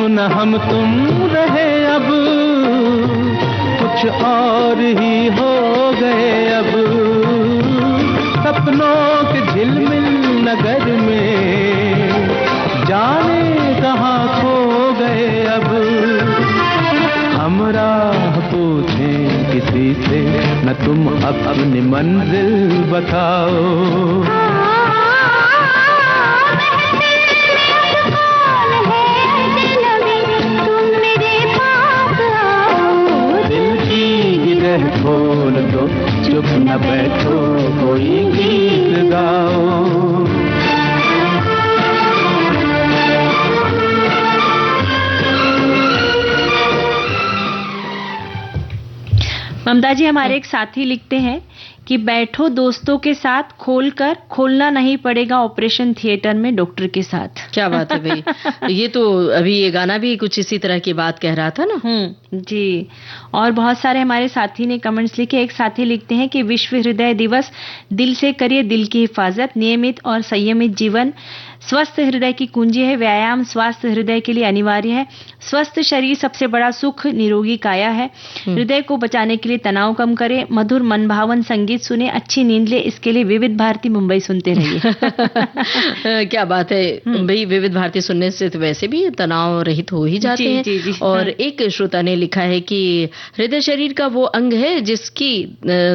न हम तुम रहे अब, कुछ और ही हो गए अब। सपनों के झिलमिल नगर में जाने कहाँ खो गए अब। हम राह पूछें किसी से, न तुम अपनी मंजिल बताओ। खोल दो, चुप न बैठो, कोई गीत गाओ। ममता जी, हमारे एक साथी लिखते हैं कि बैठो दोस्तों के साथ, खोलकर खोलना नहीं पड़ेगा ऑपरेशन थिएटर में डॉक्टर के साथ। क्या बात है भाई। ये तो अभी ये गाना भी कुछ इसी तरह की बात कह रहा था ना। जी। और बहुत सारे हमारे साथी ने कमेंट्स लिखे। एक साथी लिखते हैं कि विश्व हृदय दिवस, दिल से करिए दिल की हिफाजत, नियमित और संयमित जीवन स्वस्थ हृदय की कुंजी है। व्यायाम स्वास्थ्य हृदय के लिए अनिवार्य है। स्वस्थ शरीर सबसे बड़ा सुख, निरोगी काया है। हृदय को बचाने के लिए तनाव कम करें, मधुर मनभावन संगीत सुने, अच्छी नींद ले, इसके लिए विविध भारती मुंबई सुनते रहिए। क्या बात है भाई, विविध भारती सुनने से तो वैसे भी तनाव रहित हो ही जाते हैं। जी। और एक श्रोता ने लिखा है कि हृदय शरीर का वो अंग है जिसकी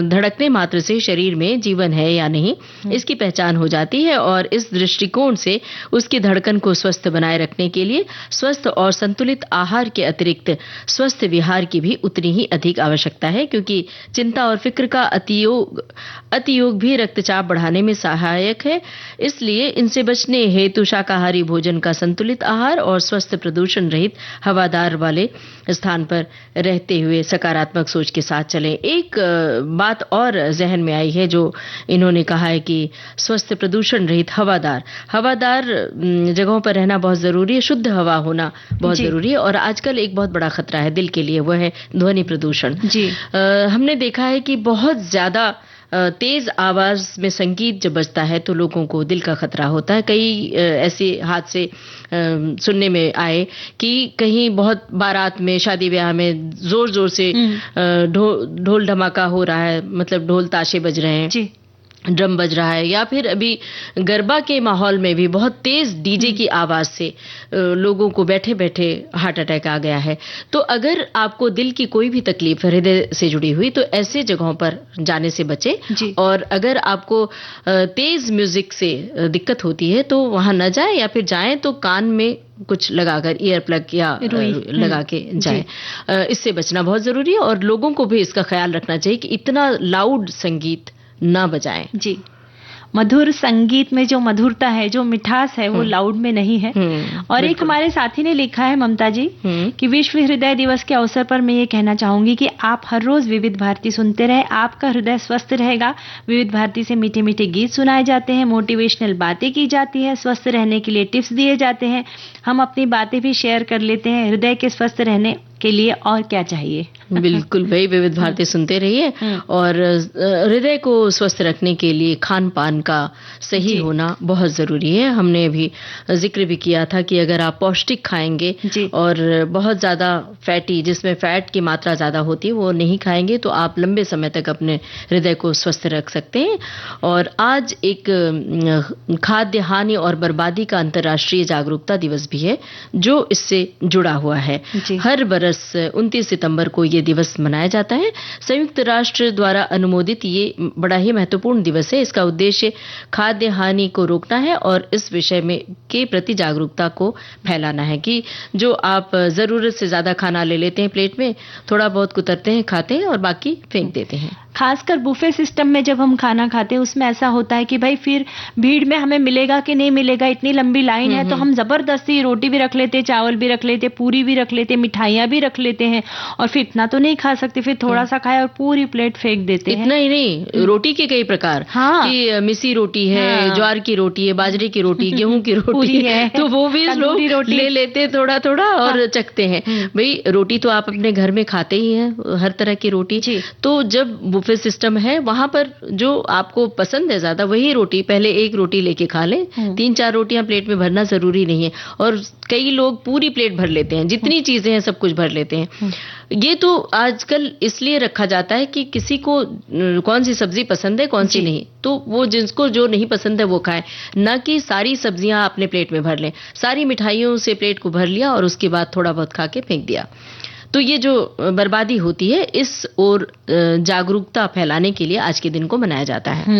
धड़कने मात्र से शरीर में जीवन है या नहीं इसकी पहचान हो जाती है, और इस दृष्टिकोण से उसकी धड़कन को स्वस्थ बनाए रखने के लिए स्वस्थ और संतुलित आहार के अतिरिक्त स्वस्थ विहार की भी उतनी ही अधिक आवश्यकता है, क्योंकि चिंता और फिक्र का अतियोग भी रक्तचाप बढ़ाने में सहायक है। इसलिए इनसे बचने हेतु शाकाहारी भोजन का संतुलित आहार और स्वस्थ प्रदूषण रहित हवादार वाले स्थान पर रहते हुए सकारात्मक सोच के साथ चलें। एक बात और जहन में आई है जो इन्होंने कहा है कि स्वस्थ प्रदूषण रहित हवादार जगहों पर रहना बहुत जरूरी है, शुद्ध हवा होना बहुत जरूरी है। और आजकल एक बहुत बड़ा खतरा है दिल के लिए, वो है ध्वनि प्रदूषण। जी। हमने देखा है कि बहुत ज्यादा तेज आवाज में संगीत जब बजता है तो लोगों को दिल का खतरा होता है। कई ऐसे हादसे सुनने में आए कि कहीं बहुत बारात में, शादी ब्याह में जोर जोर से ढोल धमाका हो रहा है, मतलब ढोल ताशे बज रहे हैं जी, ड्रम बज रहा है, या फिर अभी गरबा के माहौल में भी बहुत तेज डीजे की आवाज से लोगों को बैठे बैठे हार्ट अटैक आ गया है। तो अगर आपको दिल की कोई भी तकलीफ हृदय से जुड़ी हुई तो ऐसे जगहों पर जाने से बचें। और अगर आपको तेज म्यूजिक से दिक्कत होती है तो वहां न जाएं, या फिर जाएं तो कान में कुछ लगाकर ईयर प्लग या लगा के जाएं। इससे बचना बहुत जरूरी है, और लोगों को भी इसका ख्याल रखना चाहिए कि इतना लाउड संगीत ना बजाएं। जी। मधुर संगीत में जो मधुरता है, जो मिठास है, वो लाउड में नहीं है। और एक हमारे साथी ने लिखा है ममता जी कि विश्व हृदय दिवस के अवसर पर मैं ये कहना चाहूंगी कि आप हर रोज विविध भारती सुनते रहे, आपका हृदय स्वस्थ रहेगा। विविध भारती से मीठे मीठे गीत सुनाए जाते हैं, मोटिवेशनल बातें की जाती है, स्वस्थ रहने के लिए टिप्स दिए जाते हैं, हम अपनी बातें भी शेयर कर लेते हैं। हृदय के स्वस्थ रहने के लिए और क्या चाहिए। बिल्कुल भाई, विविध भारती सुनते रहिए। और हृदय को स्वस्थ रखने के लिए खान पान का सही होना बहुत जरूरी है। हमने अभी जिक्र भी किया था कि अगर आप पौष्टिक खाएंगे और बहुत ज्यादा फैटी, जिसमें फैट की मात्रा ज्यादा होती है, वो नहीं खाएंगे तो आप लंबे समय तक अपने हृदय को स्वस्थ रख सकते हैं। और आज एक खाद्य हानि और बर्बादी का अंतर्राष्ट्रीय जागरूकता दिवस भी है जो इससे जुड़ा हुआ है। हर बरस 29 सितंबर को ये दिवस मनाया जाता है। संयुक्त राष्ट्र द्वारा अनुमोदित ये बड़ा ही महत्वपूर्ण दिवस है। इसका उद्देश्य खाद्य हानि को रोकना है और इस विषय में के प्रति जागरूकता को फैलाना है कि जो आप जरूरत से ज्यादा खाना ले लेते हैं प्लेट में, थोड़ा बहुत कुतरते हैं, खाते हैं और बाकी फेंक देते हैं। खासकर बुफे सिस्टम में जब हम खाना खाते हैं उसमें ऐसा होता है कि भाई फिर भीड़ में हमें मिलेगा कि नहीं मिलेगा, इतनी लंबी लाइन है, तो हम जबरदस्ती रोटी भी रख लेते, चावल भी रख लेते, पूरी भी रख लेते, मिठाइयाँ भी रख लेते हैं, और फिर इतना तो नहीं खा सकते, फिर थोड़ा सा खाए और पूरी प्लेट फेंक देते हैं। इतना ही नहीं, रोटी के कई प्रकार, कि मिसी रोटी है, ज्वार की रोटी है, बाजरे की रोटी, गेहूं की रोटी है, तो वो भी लोग ले लेते थोड़ा थोड़ा और चखते हैं। भाई रोटी तो आप अपने घर में खाते ही हैं, हर तरह की रोटी। तो जब बुफे सिस्टम है, वहां पर जो आपको पसंद है ज्यादा वही रोटी, पहले एक रोटी लेके खा लें, 3-4 रोटियां प्लेट में भरना जरूरी नहीं है। और कई लोग पूरी प्लेट भर लेते हैं, जितनी चीजें हैं सब कुछ भर लेते हैं। ये तो आजकल इसलिए रखा जाता है कि किसी को कौन सी सब्जी पसंद है कौन सी नहीं, तो वो जिसको जो नहीं पसंद है वो खाए, ना कि सारी सब्जियां अपने प्लेट में भर लें। सारी मिठाइयों से प्लेट को भर लिया और उसके बाद थोड़ा बहुत खा के फेंक दिया। तो ये जो बर्बादी होती है, इस ओर जागरूकता फैलाने के लिए आज के दिन को मनाया जाता है।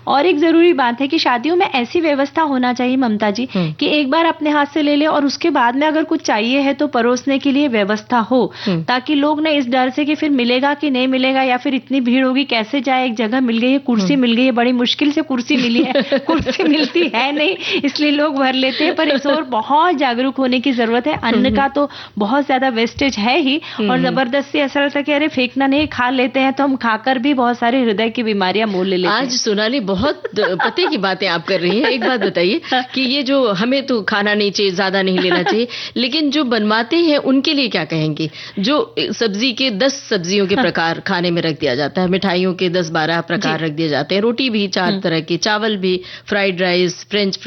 और एक जरूरी बात है कि शादियों में ऐसी व्यवस्था होना चाहिए ममता जी कि एक बार अपने हाथ से ले ले और उसके बाद में अगर कुछ चाहिए है तो परोसने के लिए व्यवस्था हो, ताकि लोग ना इस डर से कि फिर मिलेगा कि नहीं मिलेगा या फिर इतनी भीड़ होगी कैसे जाए, एक जगह मिल गई है, कुर्सी मिल गई है, बड़ी मुश्किल से कुर्सी मिली है, कुर्सी मिलती है नहीं इसलिए लोग भर लेते हैं। पर इस ओर बहुत जागरूक होने की जरूरत है। अन्न का तो बहुत ज्यादा वेस्टेज है ही, और जबरदस्ती ऐसा लगता है कि अरे फेंकना नहीं, खा लेते हैं, तो हम खाकर भी बहुत सारी हृदय की बीमारियां मोल ले लेते हैं। आज सोनाली बहुत पते की बातें आप कर रही हैं। एक बात बताइए कि ये जो हमें तो खाना नहीं चाहिए, ज्यादा नहीं लेना चाहिए, लेकिन जो बनवाते हैं उनके लिए क्या कहेंगे? जो सब्जी के 10 सब्जियों के प्रकार खाने में रख दिया जाता है, मिठाइयों के 10-12 प्रकार रख दिए जाते हैं, रोटी भी 4 तरह की, चावल भी, fried rice, French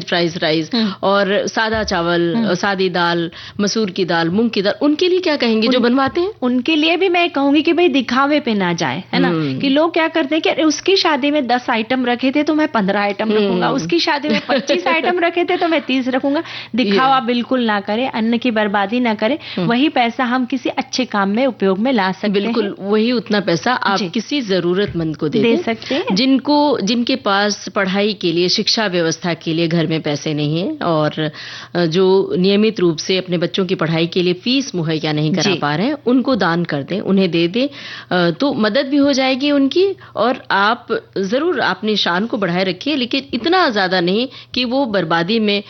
fries rice, और सादा चावल, सादी दाल, मसूर की दाल, मूंग की दाल, उनके लिए क्या कहेंगे जो बनवाते हैं? उनके लिए भी मैं कहूंगी कि भाई दिखावे पे ना जाए, है ना, कि लोग क्या करते हैं कि अरे उसकी शादी में 10 आइटम रखे थे तो मैं 15 आइटम रखूंगा, उसकी शादी में 25 आइटम रखे थे तो मैं 30 रखूंगा। दिखावा बिल्कुल ना करें, अन्न की बर्बादी ना करें। वही पैसा हम किसी अच्छे काम में उपयोग में ला सकते हैं। बिल्कुल, वही उतना पैसा आप किसी जरूरतमंद को दे सकते हैं, जिनके पास पढ़ाई के लिए, शिक्षा व्यवस्था के लिए घर में पैसे नहीं है, और जो नियमित रूप से अपने बच्चों की पढ़ाई के लिए फीस मुहैया नहीं करा पा रहे हैं, उनको दान कर दें, उन्हें दे दें, तो मदद भी हो जाएगी उनकी। और आप जरूर अपनी शान को बढ़ाए रखिए, लेकिन इतना ज्यादा नहीं कि वो बर्बादी में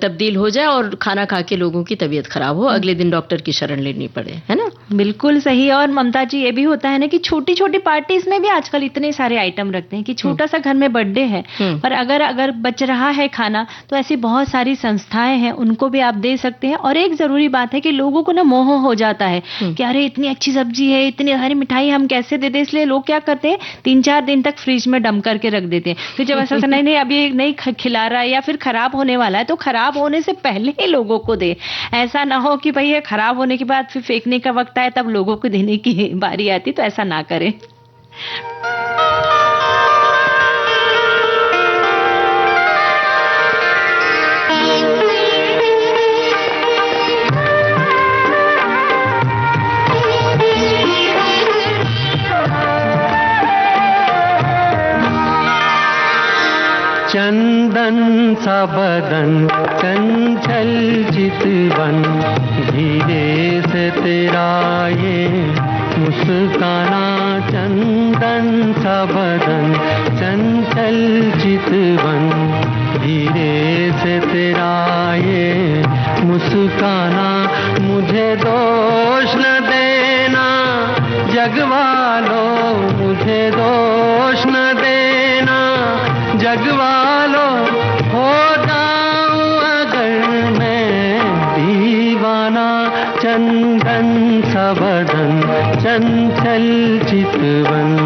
तब्दील हो जाए और खाना खा के लोगों की तबीयत खराब हो, अगले दिन डॉक्टर की शरण लेनी पड़े, है ना? बिल्कुल सही। और ममता जी ये भी होता है ना कि छोटी छोटी पार्टीज में भी आजकल इतने सारे आइटम रखते हैं कि छोटा सा घर में बर्थडे है, पर अगर बच रहा है खाना तो ऐसी बहुत सारी संस्थाएं हैं, उनको भी आप दे सकते हैं। और एक जरूरी बात है कि लोगों को ना मोह हो जाता है कि अरे इतनी अच्छी सब्जी है, इतनी सारी मिठाई हम कैसे दे दें, इसलिए लोग क्या करते हैं 3-4 दिन तक फ्रिज में डम करके रख देते हैं। फिर जब ऐसा नहीं अभी नहीं खिला रहा है या फिर खराब होने वाला है, तो खराब होने से पहले ही लोगों को दे। ऐसा ना हो कि भाई ये खराब होने के बाद फिर फेंकने का वक्त आए तब लोगों को देने की बारी आती, तो ऐसा ना करें। चंदन सा बदन चंचल चितवन, धीरे से तेरा ये मुस्काना। चंदन सा बदन चंचल चितवन, धीरे से तेरा ये मुस्काना। मुझे दोष न देना जगवालो, मुझे दोष न देना जगवालो, हो जाऊं अगर मैं दीवाना। चंदन सा बदन चंचल चितवन।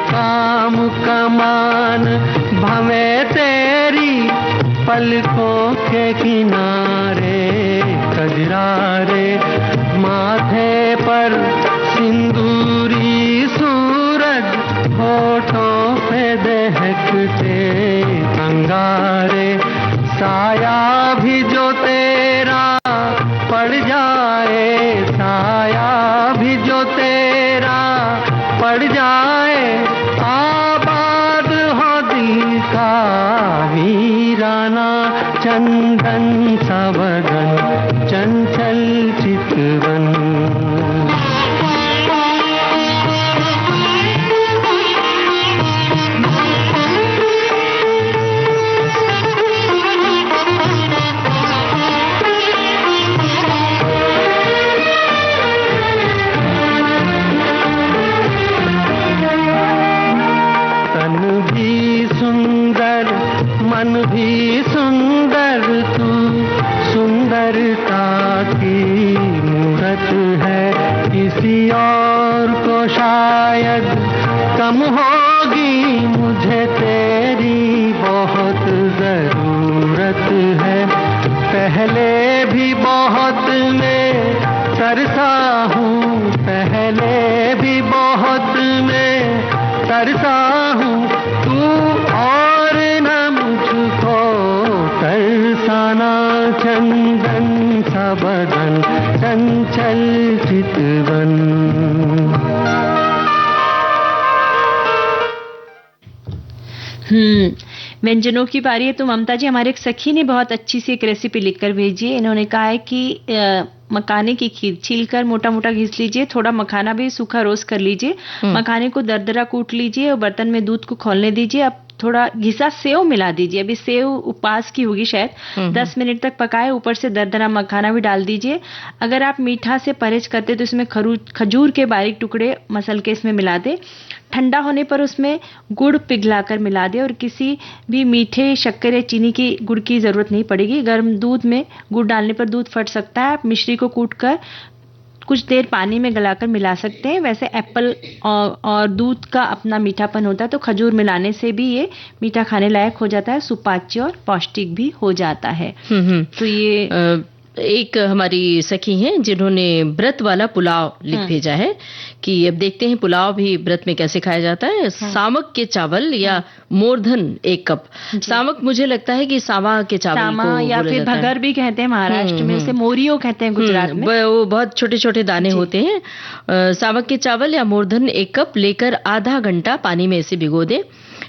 काम कमान भवे तेरी पलकों के किनारे, कजरारे माथे पर सिंदूरी सूरज, होठों पे दहकते अंगारे। साया भी जो तेरा पड़ जाए, साया भी जो तेरा पड़ जाए, आबाद हो दिल का वीराना। चंदन सा बदन चंचल चितवन। की मूरत है, किसी और को शायद कम होगी, मुझे तेरी बहुत जरूरत है। पहले भी बहुत मैं तरसा हूँ, पहले भी बहुत मैं तरसा हूँ, तू और न मुझको तरसाना। चंदन सा बदन, चंचल चितवन। व्यंजनों की बारी है तो ममता जी, हमारे एक सखी ने बहुत अच्छी सी एक रेसिपी लिखकर भेजी है। इन्होंने कहा है कि मखाने की खीर छीलकर मोटा मोटा घिस लीजिए, थोड़ा मखाना भी सूखा रोस्ट कर लीजिए, मखाने को दरदरा कूट लीजिए और बर्तन में दूध को खौलने दीजिए। अब थोड़ा घिसा सेव मिला दीजिए, अभी सेव उपास की होगी शायद, 10 मिनट तक पकाए, ऊपर से दरदरा मखाना भी डाल दीजिए। अगर आप मीठा से परहेज करते तो इसमें खजूर के बारीक टुकड़े मसल के इसमें मिला दे। ठंडा होने पर उसमें गुड़ पिघलाकर मिला दे और किसी भी मीठे शक्कर या चीनी की गुड़ की जरूरत नहीं पड़ेगी। गर्म दूध में गुड़ डालने पर दूध फट सकता है। आप मिश्री को कूटकर कुछ देर पानी में गलाकर मिला सकते हैं। वैसे एप्पल और दूध का अपना मीठापन होता है, तो खजूर मिलाने से भी ये मीठा खाने लायक हो जाता है, सुपाच्य और पौष्टिक भी हो जाता है। तो ये एक हमारी सखी हैं जिन्होंने व्रत वाला पुलाव लिख भेजा है कि अब देखते हैं पुलाव भी व्रत में कैसे खाया जाता है। सामक के चावल या मोरधन 1 कप। सामक मुझे लगता है कि सावा के चावल को या फिर भगर भी कहते हैं महाराष्ट्र में, उसे मोरियो कहते हैं गुजरात में। वो बहुत छोटे छोटे दाने होते हैं। सामक के चावल या मोरधन 1 कप लेकर आधा घंटा पानी में इसे भिगो दें।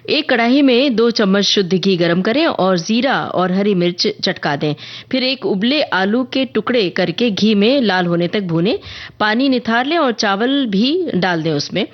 एक कढ़ाई में 2 चम्मच शुद्ध घी गरम करें और जीरा और हरी मिर्च चटका दें। फिर एक उबले आलू के टुकड़े करके घी में लाल होने तक भूनें। पानी निथार लें और चावल भी डाल दें उसमें।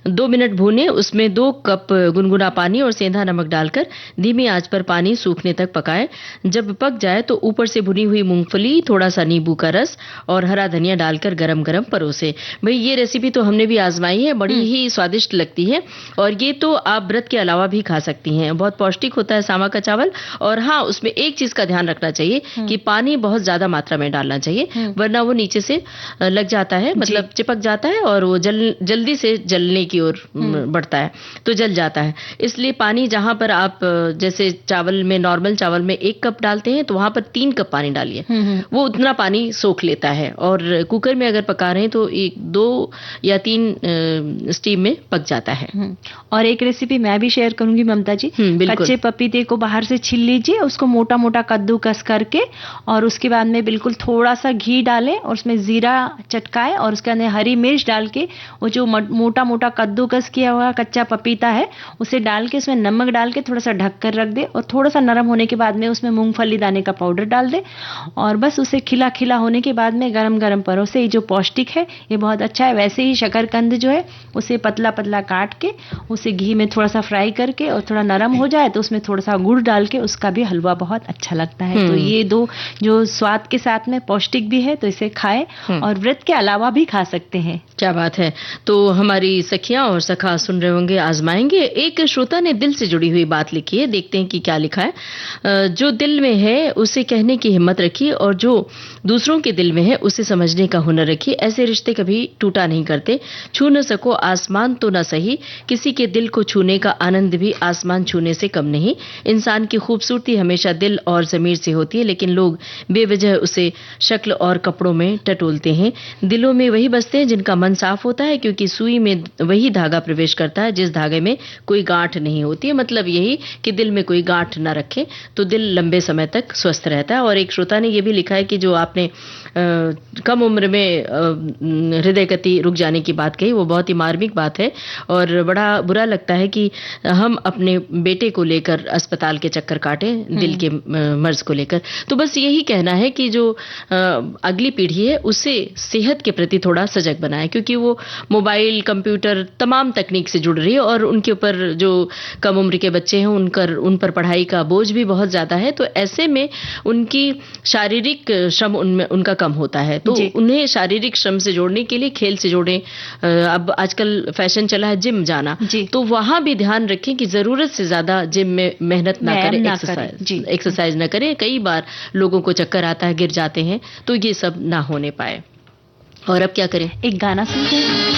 2 मिनट भूनें। उसमें 2 कप गुनगुना पानी और सेंधा नमक डालकर धीमी आंच पर पानी सूखने तक पकाएं। जब पक जाए तो ऊपर से भुनी हुई मूंगफली, थोड़ा सा नींबू का रस और हरा धनिया डालकर गरम गरम परोसे। भाई ये रेसिपी तो हमने भी आजमाई है, बड़ी ही स्वादिष्ट लगती है और ये तो आप व्रत के अलावा भी खा सकती हैं। बहुत पौष्टिक होता है सामा का चावल। और हाँ, उसमें एक चीज का ध्यान रखना चाहिए कि पानी बहुत ज्यादा मात्रा में डालना चाहिए, वरना वो नीचे से लग जाता है, मतलब चिपक जाता है और वो जल्दी से जलने की ओर बढ़ता है, तो जल जाता है। इसलिए पानी जहां पर आप जैसे चावल में, नॉर्मल चावल में 1 कप डालते हैं तो वहां पर 3 कप पानी डालिए, वो उतना पानी सोख लेता है। और कुकर में अगर पका रहे हैं तो 2 या 3 स्टीम में पक जाता है। और एक रेसिपी मैं भी शेयर करूंगी ममता जी। कच्चे पपीते को बाहर से छील लीजिए, उसको मोटा मोटा कद्दूकस करके और उसके बाद में बिल्कुल थोड़ा सा घी डालें और उसमें जीरा चटकाएं और उसके अंदर हरी मिर्च डाल के वो जो मोटा मोटा कद्दूकस किया हुआ कच्चा पपीता है उसे डाल के उसमें नमक डाल के थोड़ा सा ढक कर रख दे और थोड़ा सा नरम होने के बाद में उसमें मूंगफली दाने का पाउडर डाल दे और बस उसे खिला खिला होने के बाद में गरम गरम परोसे। ये जो पौष्टिक है ये बहुत अच्छा है। वैसे ही शकरकंद जो है उसे पतला पतला काट के उसे घी में थोड़ा सा फ्राई करके और थोड़ा नरम हो जाए तो उसमें थोड़ा सा गुड़ डाल के उसका भी हलवा बहुत अच्छा लगता है। तो ये 2 जो स्वाद के साथ में पौष्टिक भी है तो इसे खाएं और व्रत के अलावा भी खा सकते हैं। क्या बात है। तो हमारी सखियां और सखा सुन रहे होंगे, आजमाएंगे। एक श्रोता ने दिल से जुड़ी हुई बात लिखी है, देखते हैं कि क्या लिखा है। जो दिल में है उसे कहने की हिम्मत रखिए और जो दूसरों के दिल में है उसे समझने का हुनर रखिए। ऐसे रिश्ते कभी टूटा नहीं करते। छू न सको आसमान तो न सही, किसी के दिल को छूने का आनंद भी आसमान छूने से कम नहीं। इंसान की खूबसूरती हमेशा दिल और ज़मीर से होती है, लेकिन लोग बेवजह उसे शक्ल और कपड़ों में टटोलते हैं। दिलों में वही बसते हैं जिनका मन साफ होता है, क्योंकि सुई में वही धागा प्रवेश करता है जिस धागे में कोई गांठ नहीं होती है। मतलब यही कि दिल में कोई गांठ ना रखे तो दिल लंबे समय तक स्वस्थ रहता है। और एक श्रोता ने यह भी लिखा है कि जो आपने कम उम्र में हृदय गति रुक जाने की बात कही, वो बहुत ही मार्मिक बात है और बड़ा बुरा लगता है कि हम अपने बेटे को लेकर अस्पताल के चक्कर काटे दिल के मर्ज को लेकर। तो बस यही कहना है कि जो अगली पीढ़ी है उसे सेहत के प्रति थोड़ा सजग बनाए, क्योंकि वो मोबाइल, कंप्यूटर, तमाम तकनीक से जुड़ रही है और उनके ऊपर जो कम उम्र के बच्चे हैं उन पर पढ़ाई का बोझ भी बहुत ज्यादा है। तो ऐसे में उनकी शारीरिक श्रम उनका कम होता है, तो उन्हें शारीरिक श्रम से जोड़ने के लिए खेल से जोड़ें। अब आजकल फैशन चला है जिम जाना, तो वहां भी ध्यान रखें रखें कि जरूरत से ज्यादा जिम में मेहनत ना करें, ना करें, जी। एक्सरसाइज ना करें। कई बार लोगों को चक्कर आता है, गिर जाते हैं, तो ये सब ना होने पाए। और अब क्या करें? एक गाना सुनते हैं।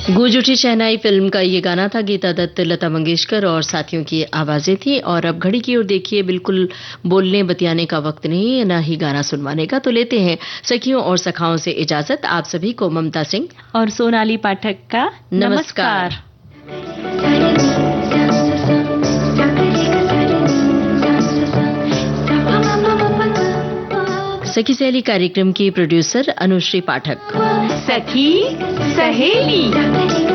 गूंज उठी शहनाई फिल्म का ये गाना था। गीता दत्त, लता मंगेशकर और साथियों की आवाजें थी। और अब घड़ी की ओर देखिए, बिल्कुल बोलने बतियाने का वक्त नहीं है, ना ही गाना सुनवाने का। तो लेते हैं सखियों और सखाओं से इजाजत। आप सभी को ममता सिंह और सोनाली पाठक का नमस्कार। सखी सहेली कार्यक्रम की प्रोड्यूसर अनुश्री पाठक। सखी सहेली।